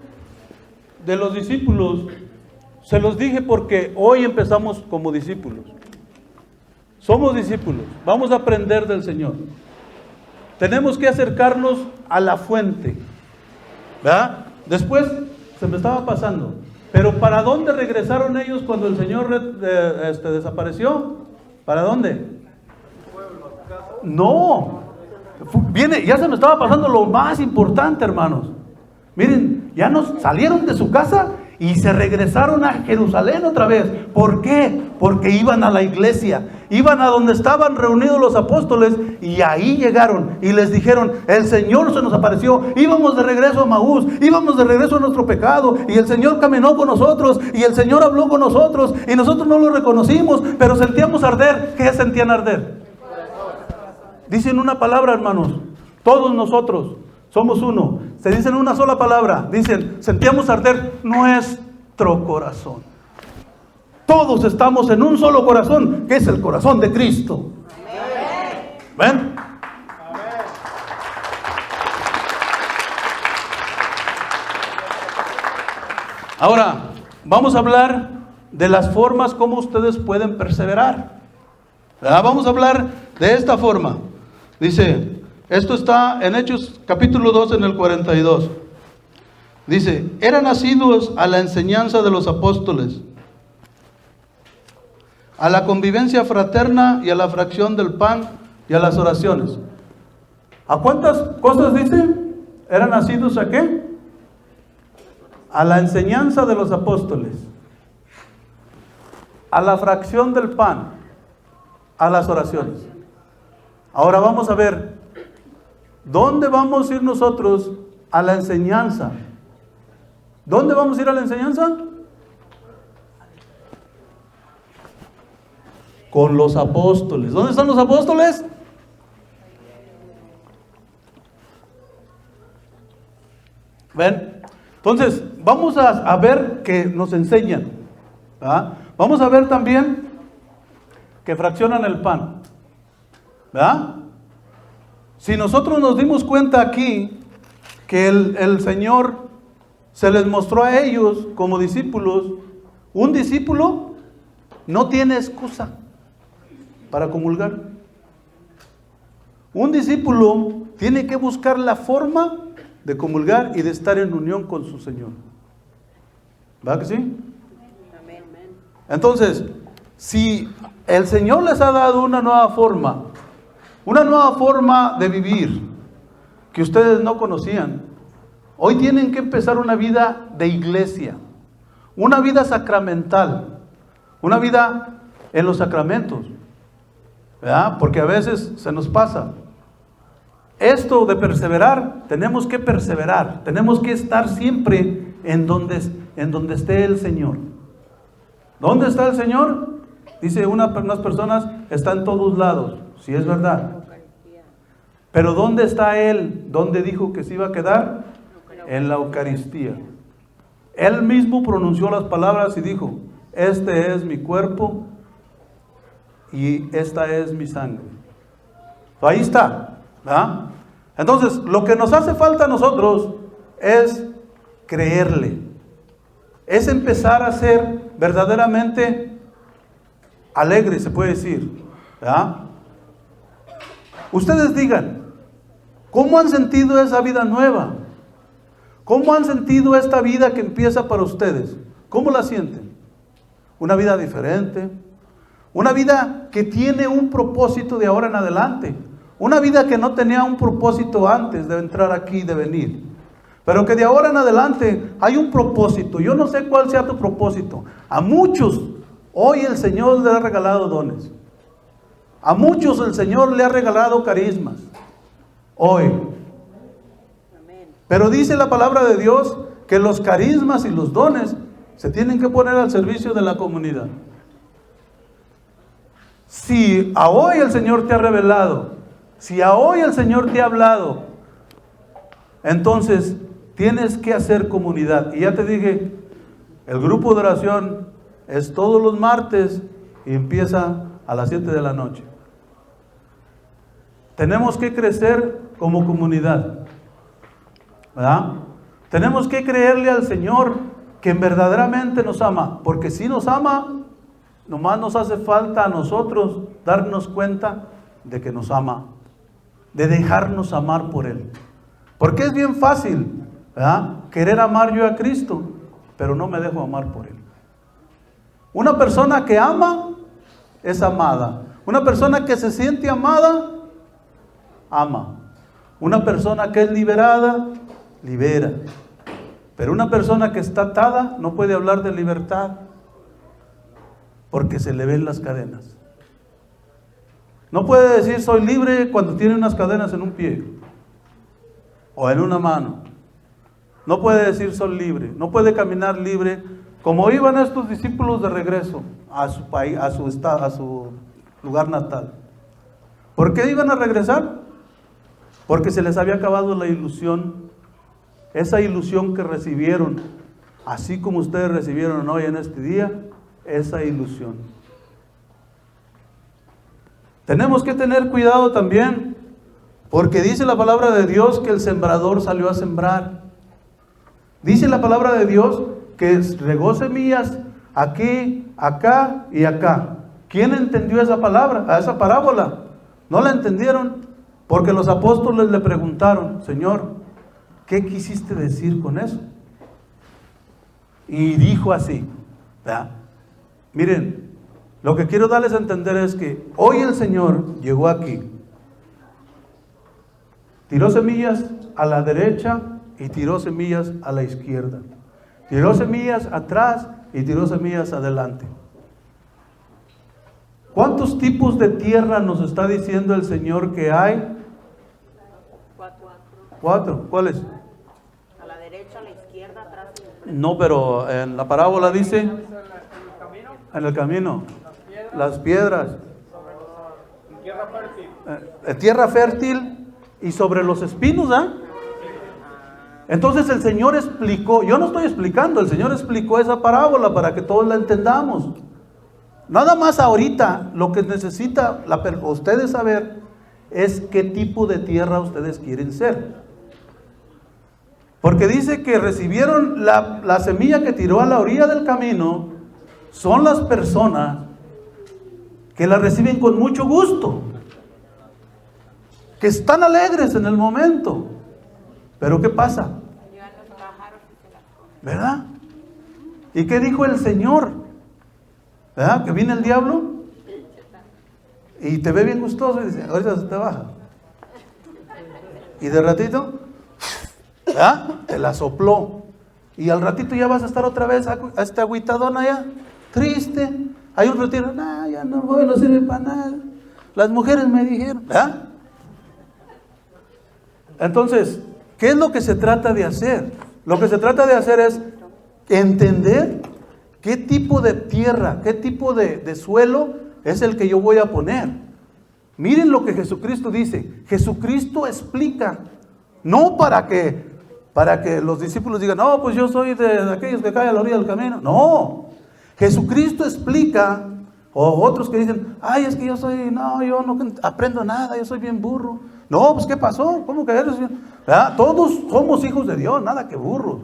de los discípulos, se los dije porque hoy empezamos como discípulos. Somos discípulos, vamos a aprender del Señor. Tenemos que acercarnos a la fuente, ¿verdad? Después se me estaba pasando, pero ¿para dónde regresaron ellos cuando el Señor desapareció? ¿Para dónde? No, viene, ya se me estaba pasando lo más importante, hermanos. Miren, ya nos salieron de su casa y se regresaron a Jerusalén otra vez. ¿Por qué? Porque iban a la iglesia, iban a donde estaban reunidos los apóstoles, y ahí llegaron y les dijeron: el Señor se nos apareció, íbamos de regreso a Maús, íbamos de regreso a nuestro pecado, y el Señor caminó con nosotros, y el Señor habló con nosotros, y nosotros no lo reconocimos, pero sentíamos arder. ¿Qué sentían arder? Dicen una palabra, hermanos, todos nosotros somos uno. Se dicen una sola palabra. Dicen: sentíamos arder nuestro corazón. Todos estamos en un solo corazón, que es el corazón de Cristo. ¿Ven? Ahora, vamos a hablar de las formas como ustedes pueden perseverar. Vamos a hablar de esta forma. Dice, esto está en Hechos capítulo 2 en el 42. Dice: eran asiduos a la enseñanza de los apóstoles, a la convivencia fraterna y a la fracción del pan y a las oraciones. ¿A cuántas cosas dice? ¿Eran asiduos a qué? A la enseñanza de los apóstoles, a la fracción del pan, a las oraciones. Ahora vamos a ver, ¿dónde vamos a ir nosotros a la enseñanza? ¿Dónde vamos a ir a la enseñanza? Con los apóstoles. ¿Dónde están los apóstoles? ¿Ven? Entonces, vamos a ver que nos enseñan, ¿verdad? Vamos a ver también que fraccionan el pan, ¿verdad? Si nosotros nos dimos cuenta aquí que el Señor se les mostró a ellos como discípulos, un discípulo no tiene excusa para comulgar. Un discípulo tiene que buscar la forma de comulgar y de estar en unión con su Señor. ¿Verdad que sí? Entonces, si el Señor les ha dado una nueva forma de vivir que ustedes no conocían, hoy tienen que empezar una vida de iglesia, una vida sacramental, una vida en los sacramentos, ¿verdad? Porque a veces se nos pasa. Esto de perseverar, tenemos que perseverar, tenemos que estar siempre en donde esté el Señor. ¿Dónde está el Señor? Dice unas personas, está en todos lados. Sí, es verdad. Pero ¿dónde está Él? ¿Dónde dijo que se iba a quedar? En la Eucaristía. Él mismo pronunció las palabras y dijo: este es mi cuerpo y esta es mi sangre. Ahí está, ¿verdad? Entonces, lo que nos hace falta a nosotros es creerle. Es empezar a ser verdaderamente alegre, se puede decir, ¿verdad? Ustedes digan, ¿cómo han sentido esa vida nueva? ¿Cómo han sentido esta vida que empieza para ustedes? ¿Cómo la sienten? Una vida diferente, una vida que tiene un propósito de ahora en adelante, una vida que no tenía un propósito antes de entrar aquí, de venir, pero que de ahora en adelante hay un propósito. Yo no sé cuál sea tu propósito. A muchos hoy el Señor le ha regalado dones. A muchos el Señor le ha regalado carismas. Hoy. Pero dice la palabra de Dios que los carismas y los dones se tienen que poner al servicio de la comunidad. Si a hoy el Señor te ha revelado, si a hoy el Señor te ha hablado, entonces tienes que hacer comunidad. Y ya te dije, el grupo de oración es todos los martes y empieza a las 7 de la noche. Tenemos que crecer como comunidad, ¿verdad? Tenemos que creerle al Señor que verdaderamente nos ama, porque si nos ama, nomás nos hace falta a nosotros darnos cuenta de que nos ama, de dejarnos amar por Él. Porque es bien fácil, ¿verdad?, querer amar yo a Cristo, pero no me dejo amar por Él. Una persona que ama es amada. Una persona que se siente amada, ama. Una persona que es liberada, libera. Pero una persona que está atada no puede hablar de libertad, porque se le ven las cadenas. No puede decir soy libre cuando tiene unas cadenas en un pie o en una mano. No puede decir soy libre, no puede caminar libre, como iban estos discípulos de regreso a su país, a su lugar natal. ¿Por qué iban a regresar? Porque se les había acabado la ilusión, esa ilusión que recibieron, así como ustedes recibieron hoy en este día, esa ilusión. Tenemos que tener cuidado también, porque dice la palabra de Dios que el sembrador salió a sembrar. Dice la palabra de Dios que regó semillas aquí, acá y acá. ¿Quién entendió esa palabra, a esa parábola? No la entendieron, porque los apóstoles le preguntaron, Señor, ¿qué quisiste decir con eso? Y dijo así, ¿verdad? Miren, lo que quiero darles a entender es que hoy el Señor llegó aquí, tiró semillas a la derecha y tiró semillas a la izquierda, tiró semillas atrás y tiró semillas adelante. ¿Cuántos tipos de tierra nos está diciendo el Señor que hay? 4. ¿Cuáles? A la derecha, a la izquierda, atrás y enfrente. No, pero en la parábola dice en el camino, las piedras, tierra fértil y sobre los espinos, ¿ah? Entonces el Señor explicó, yo no estoy explicando, el Señor explicó esa parábola para que todos la entendamos. Nada más ahorita lo que necesita ustedes saber es qué tipo de tierra ustedes quieren ser. Porque dice que recibieron la semilla que tiró a la orilla del camino, son las personas que la reciben con mucho gusto, que están alegres en el momento. Pero ¿qué pasa? ¿Verdad? ¿Y qué dijo el Señor? ¿Verdad? Que viene el diablo y te ve bien gustoso y dice, ahorita se te baja. Y de ratito, ¿verdad?, te la sopló. Y al ratito ya vas a estar otra vez agüitadona allá, triste. Hay un retiro, no, ya no voy, no sirve para nada. Las mujeres me dijeron, ¿verdad? Entonces, ¿qué es lo que se trata de hacer? Lo que se trata de hacer es entender qué tipo de tierra, qué tipo de suelo es el que yo voy a poner. Miren lo que Jesucristo dice. Jesucristo explica, no para que los discípulos digan, no, pues yo soy de aquellos que caen a la orilla del camino. No, Jesucristo explica, o otros que dicen, ay, es que yo no aprendo nada, yo soy bien burro. No, pues ¿qué pasó? ¿Cómo que eres? ¿Verdad? Todos somos hijos de Dios, nada que burros,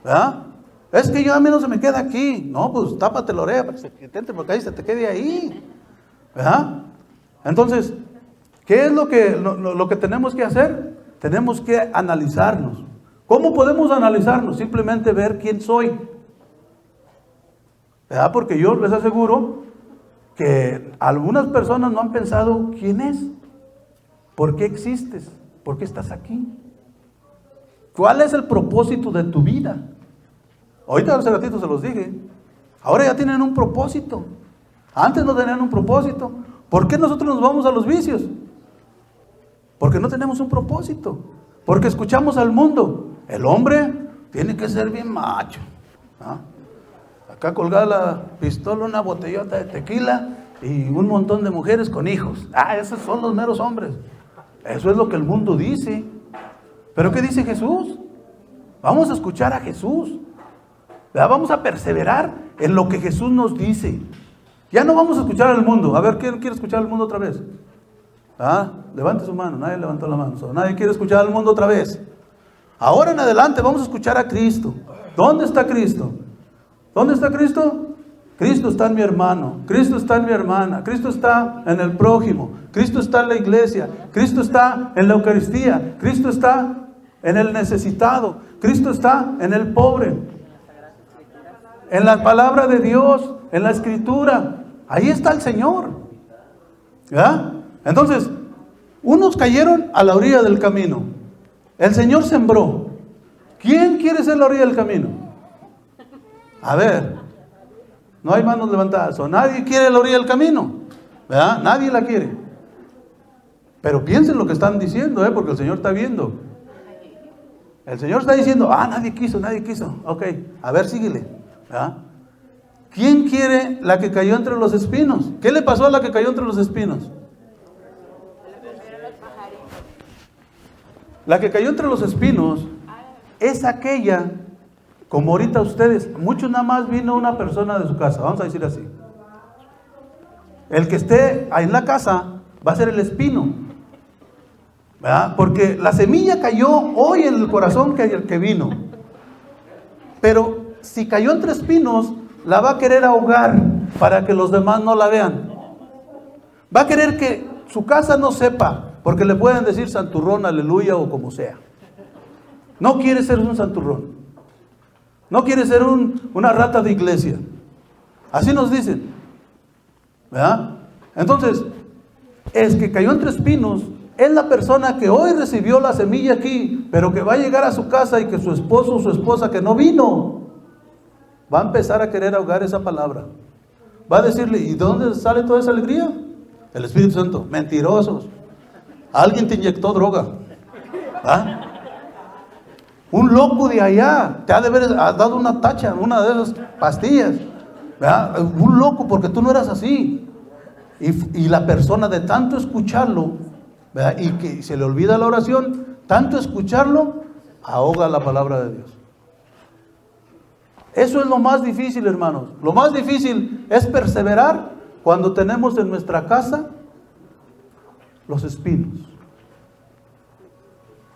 ¿verdad? Es que yo a mí no se me queda aquí. No, pues tápate la oreja para que se te porque ahí se te quede ahí, ¿verdad? Entonces, ¿qué es lo que tenemos que hacer? Tenemos que analizarnos. ¿Cómo podemos analizarnos? Simplemente ver quién soy, ¿verdad? Porque yo les aseguro que algunas personas no han pensado quién es, por qué existes, por qué estás aquí, cuál es el propósito de tu vida. Ahorita hace ratito se los dije, ahora ya tienen un propósito, antes no tenían un propósito. ¿Por qué nosotros nos vamos a los vicios? Porque no tenemos un propósito, porque escuchamos al mundo. El hombre tiene que ser bien macho. ¿Ah? Acá colgada la pistola, una botellota de tequila y un montón de mujeres con hijos. Esos son los meros hombres. Eso es lo que el mundo dice. ¿Pero qué dice Jesús? Vamos a escuchar a Jesús. ¿Verdad? Vamos a perseverar en lo que Jesús nos dice. Ya no vamos a escuchar al mundo. A ver, ¿quién quiere escuchar al mundo otra vez? Levante su mano. Nadie levantó la mano. Nadie quiere escuchar al mundo otra vez. Ahora en adelante vamos a escuchar a Cristo. ¿Dónde está Cristo? ¿Dónde está Cristo? Cristo está en mi hermano, Cristo está en mi hermana, Cristo está en el prójimo, Cristo está en la iglesia, Cristo está en la Eucaristía, Cristo está en el necesitado, Cristo está en el pobre, en la palabra de Dios, en la Escritura. Ahí está el Señor. ¿Ya? Entonces, unos cayeron a la orilla del camino. El Señor sembró. ¿Quién quiere ser la orilla del camino? A ver, no hay manos levantadas. O nadie quiere la orilla del camino, ¿verdad? Nadie la quiere. Pero piensen lo que están diciendo, porque el Señor está viendo. El Señor está diciendo, nadie quiso. Ok, a ver, síguele. ¿Verdad? ¿Quién quiere la que cayó entre los espinos? ¿Qué le pasó a la que cayó entre los espinos? La que cayó entre los espinos es aquella, como ahorita ustedes, muchos nada más vino una persona de su casa, vamos a decir así. El que esté ahí en la casa va a ser el espino, ¿verdad? Porque la semilla cayó hoy en el corazón que vino. Pero si cayó entre espinos, la va a querer ahogar para que los demás no la vean. Va a querer que su casa no sepa, porque le pueden decir santurrón, aleluya o como sea. No quiere ser un santurrón. No quiere ser una rata de iglesia. Así nos dicen, ¿verdad? Entonces, es que cayó entre espinos es la persona que hoy recibió la semilla aquí, pero que va a llegar a su casa y que su esposo o su esposa que no vino, va a empezar a querer ahogar esa palabra. Va a decirle, ¿y de dónde sale toda esa alegría? El Espíritu Santo. Mentirosos. Alguien te inyectó droga. ¿Ah? Un loco de allá te ha de haber dado una tacha, una de esas pastillas. ¿Verdad? Un loco, porque tú no eras así. Y la persona de tanto escucharlo, ¿verdad? Y que se le olvida la oración, tanto escucharlo, ahoga la palabra de Dios. Eso es lo más difícil, hermanos. Lo más difícil es perseverar cuando tenemos en nuestra casa los espinos.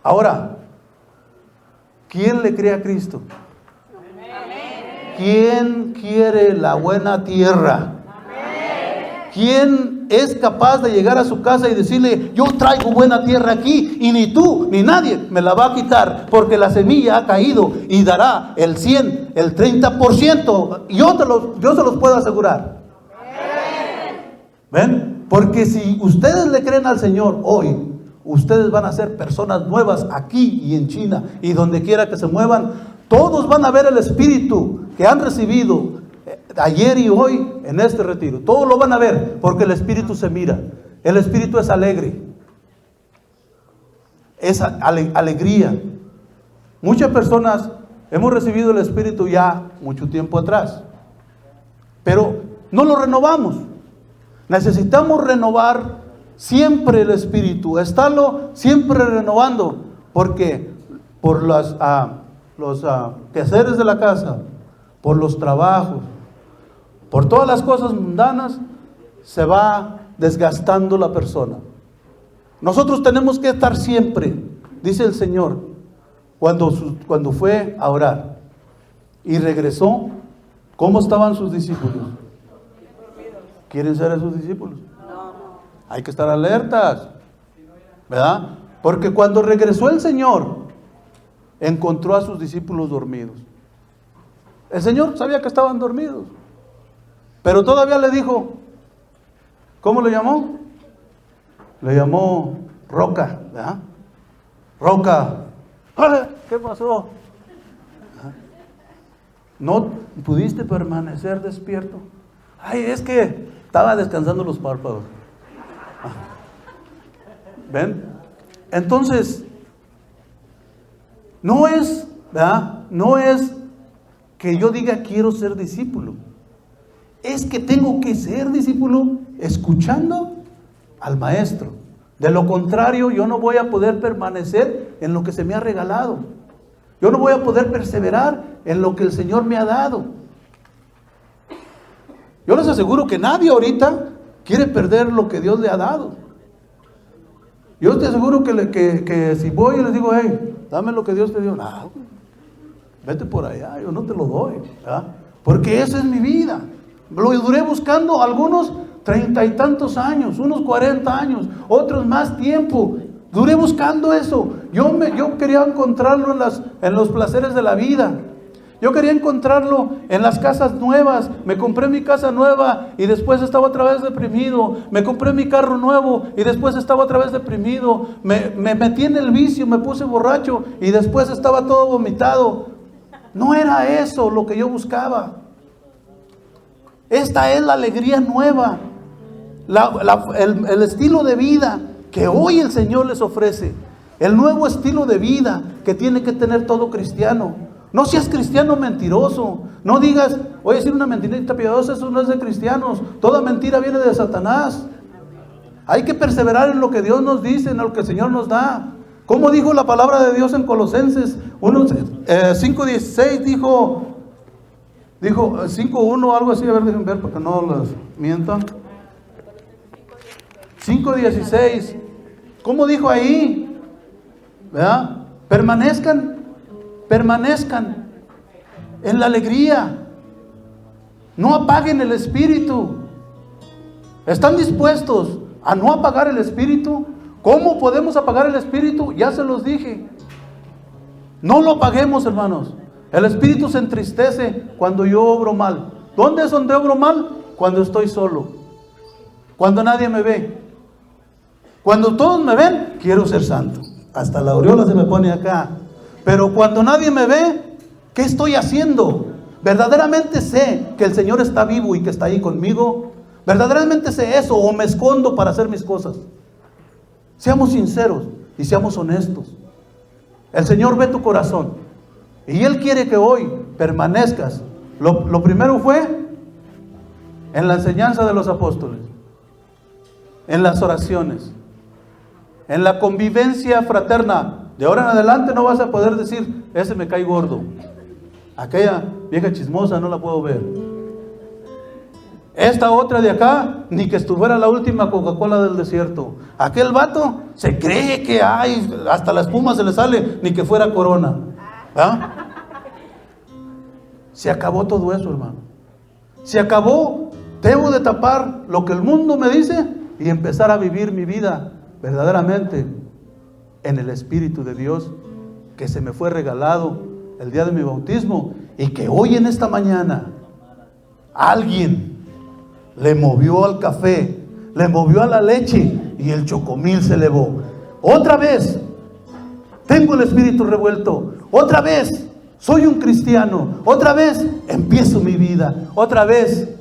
Ahora, ¿quién le cree a Cristo? ¿Quién quiere la buena tierra? ¿Quién es capaz de llegar a su casa y decirle, yo traigo buena tierra aquí y ni tú ni nadie me la va a quitar porque la semilla ha caído y dará el 100, el 30%? Yo se los puedo asegurar. ¿Ven? Porque si ustedes le creen al Señor hoy, ustedes van a ser personas nuevas aquí y en China y donde quiera que se muevan. Todos van a ver el Espíritu que han recibido ayer y hoy en este retiro. Todos lo van a ver porque el Espíritu se mira. El Espíritu es alegre. Es alegría. Muchas personas hemos recibido el Espíritu ya mucho tiempo atrás, pero no lo renovamos. Necesitamos renovar siempre el Espíritu, estarlo siempre renovando, porque por los quehaceres de la casa, por los trabajos, por todas las cosas mundanas, se va desgastando la persona. Nosotros tenemos que estar siempre, dice el Señor, cuando fue a orar y regresó, ¿cómo estaban sus discípulos? ¿Quieren ser esos discípulos? Hay que estar alertas, ¿verdad? Porque cuando regresó el Señor, encontró a sus discípulos dormidos. El Señor sabía que estaban dormidos, pero todavía le dijo, ¿cómo le llamó? Le llamó Roca, ¿verdad? Roca, ¿qué pasó? ¿No pudiste permanecer despierto? Ay, es que estaba descansando los párpados. ¿Ven? Entonces, No es, ¿verdad? No es que yo diga quiero ser discípulo. Es que tengo que ser discípulo escuchando al maestro. De lo contrario, yo no voy a poder permanecer en lo que se me ha regalado. Yo no voy a poder perseverar en lo que el Señor me ha dado. Yo les aseguro que nadie ahorita quiere perder lo que Dios le ha dado. Yo te aseguro que si voy y les digo, hey, dame lo que Dios te dio, no, vete por allá, yo no te lo doy, ¿verdad? Porque esa es mi vida. Lo duré buscando algunos 30 y tantos años, unos 40 años, otros más tiempo. Duré buscando eso. Yo quería encontrarlo en los placeres de la vida. Yo quería encontrarlo en las casas nuevas. Me compré mi casa nueva y después estaba otra vez deprimido. Me compré mi carro nuevo y después estaba otra vez deprimido. Me metí en el vicio, me puse borracho y después estaba todo vomitado. No era eso lo que yo buscaba. Esta es la alegría nueva, el estilo de vida que hoy el Señor les ofrece. El nuevo estilo de vida que tiene que tener todo cristiano. No seas cristiano mentiroso. No digas, voy a decir una mentirita piadosa, eso no es de cristianos. Toda mentira viene de Satanás. Hay que perseverar en lo que Dios nos dice, en lo que el Señor nos da. Como dijo la palabra de Dios en Colosenses 5:16, dijo 5:1, algo así, a ver, déjenme ver para que no les mientan. 5:16, ¿cómo dijo ahí? ¿Verdad? Permanezcan en la alegría. No apaguen el espíritu. ¿Están dispuestos a no apagar el espíritu? ¿Cómo podemos apagar el espíritu? Ya se los dije. No lo apaguemos, hermanos. El espíritu se entristece cuando yo obro mal. ¿Dónde es donde obro mal? Cuando estoy solo. Cuando nadie me ve. Cuando todos me ven, quiero ser santo. Hasta la aureola se me pone acá. Pero cuando nadie me ve, ¿qué estoy haciendo? ¿Verdaderamente sé que el Señor está vivo y que está ahí conmigo? ¿Verdaderamente sé eso o me escondo para hacer mis cosas? Seamos sinceros y seamos honestos. El Señor ve tu corazón y Él quiere que hoy permanezcas. Lo primero fue en la enseñanza de los apóstoles, en las oraciones, en la convivencia fraterna. De ahora en adelante no vas a poder decir, ese me cae gordo, aquella vieja chismosa no la puedo ver, esta otra de acá, ni que estuviera la última Coca-Cola del desierto, aquel vato se cree que hay, hasta la espuma se le sale, ni que fuera Corona. ¿Ah? Se acabó todo eso, hermano. Se acabó. Debo de tapar lo que el mundo me dice y empezar a vivir mi vida verdaderamente en el Espíritu de Dios que se me fue regalado el día de mi bautismo y que hoy en esta mañana alguien le movió al café, le movió a la leche y el chocomil se elevó. Otra vez tengo el espíritu revuelto, otra vez soy un cristiano, otra vez empiezo mi vida, otra vez,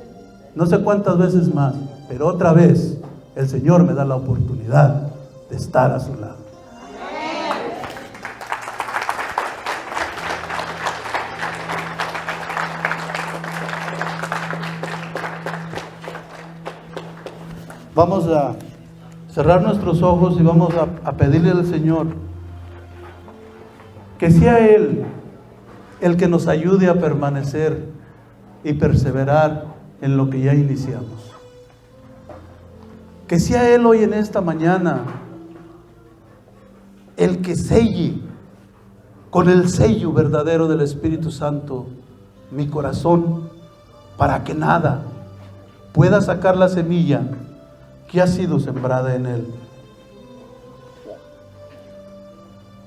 no sé cuántas veces más, pero otra vez el Señor me da la oportunidad de estar a su lado. Vamos a cerrar nuestros ojos y vamos a pedirle al Señor que sea Él el que nos ayude a permanecer y perseverar en lo que ya iniciamos. Que sea Él hoy en esta mañana el que selle con el sello verdadero del Espíritu Santo mi corazón para que nada pueda sacar la semilla que ha sido sembrada en él.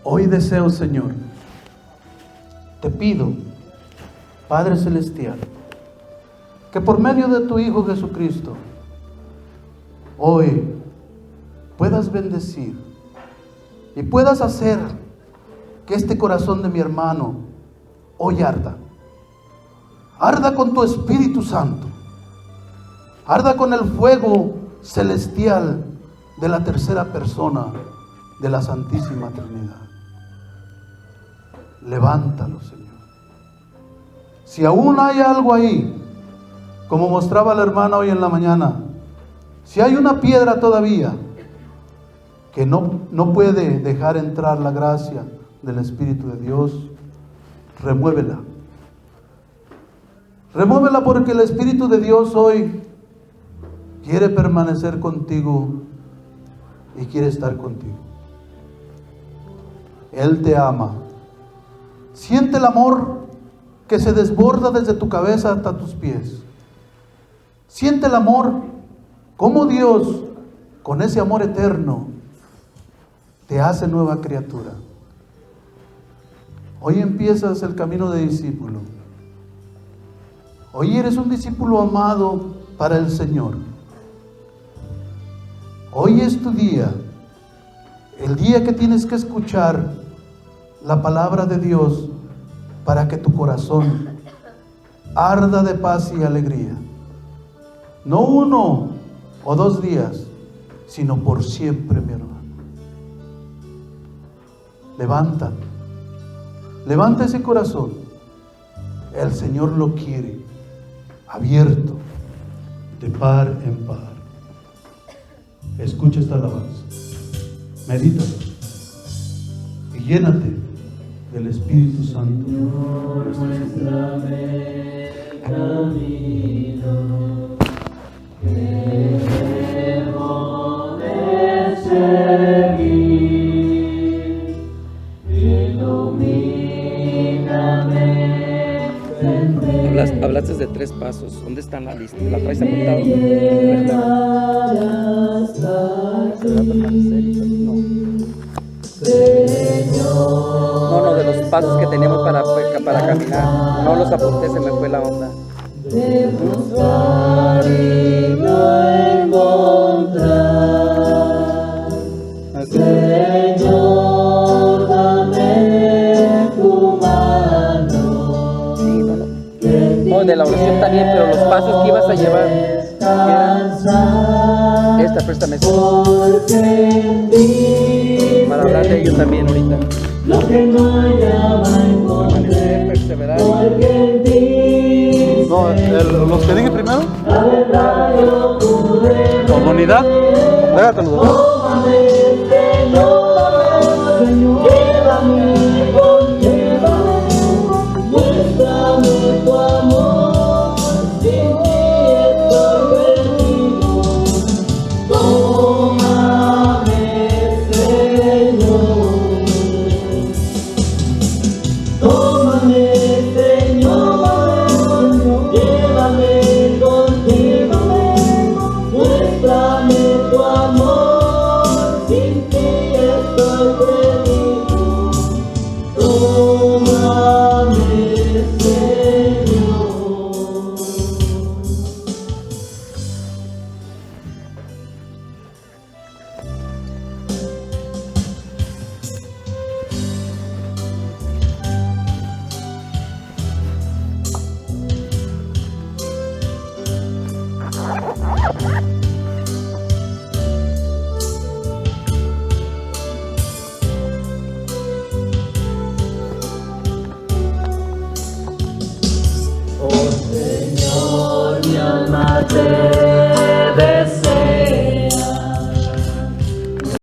Hoy deseo, Señor, te pido, Padre Celestial, que por medio de tu Hijo Jesucristo, hoy puedas bendecir y puedas hacer que este corazón de mi hermano hoy arda. Arda con tu Espíritu Santo. Arda con el fuego celestial de la tercera persona de la Santísima Trinidad. levántalo, Señor. Si aún hay algo ahí, como mostraba la hermana hoy en la mañana, si hay una piedra todavía que no puede dejar entrar la gracia del Espíritu de Dios, remuévela. Remuévela, porque el Espíritu de Dios hoy quiere permanecer contigo y quiere estar contigo. Él te ama. Siente el amor que se desborda desde tu cabeza hasta tus pies. Siente el amor, como Dios, con ese amor eterno, te hace nueva criatura. Hoy empiezas el camino de discípulo. Hoy eres un discípulo amado para el Señor. Hoy es tu día, el día que tienes que escuchar la palabra de Dios para que tu corazón arda de paz y alegría. No 1 o 2 días, sino por siempre, mi hermano. Levanta ese corazón. El Señor lo quiere abierto, de par en par. Escucha esta alabanza, medítalo y llénate del Espíritu Santo. Muéstrame el camino que debo de seguir. Ilumíname. Hablaste de 3 pasos. ¿Dónde está la lista? ¿La traes apuntado? No, de los pasos que tenemos para caminar. No los apunté, se me fue la onda. De buscar y no encontrar. Señor, dame tu mano. Sí, no, de la oración también, pero los pasos que ibas a llevar. Esta, préstame esta. Para hablar de ello también ahorita. Lo que no hallaba Permanecer, perseverar. No, los que dije primero. La verdad yo pude. Con unidad. Déjatelo. Tómame, Señor, llévame, muéstrame tu amor, sin ti estoy perdido. Tómame, Señor, llévame contigo, muéstrame tu amor, sin ti estoy perdido. Tómame, Señor. Oh Señor, mi alma te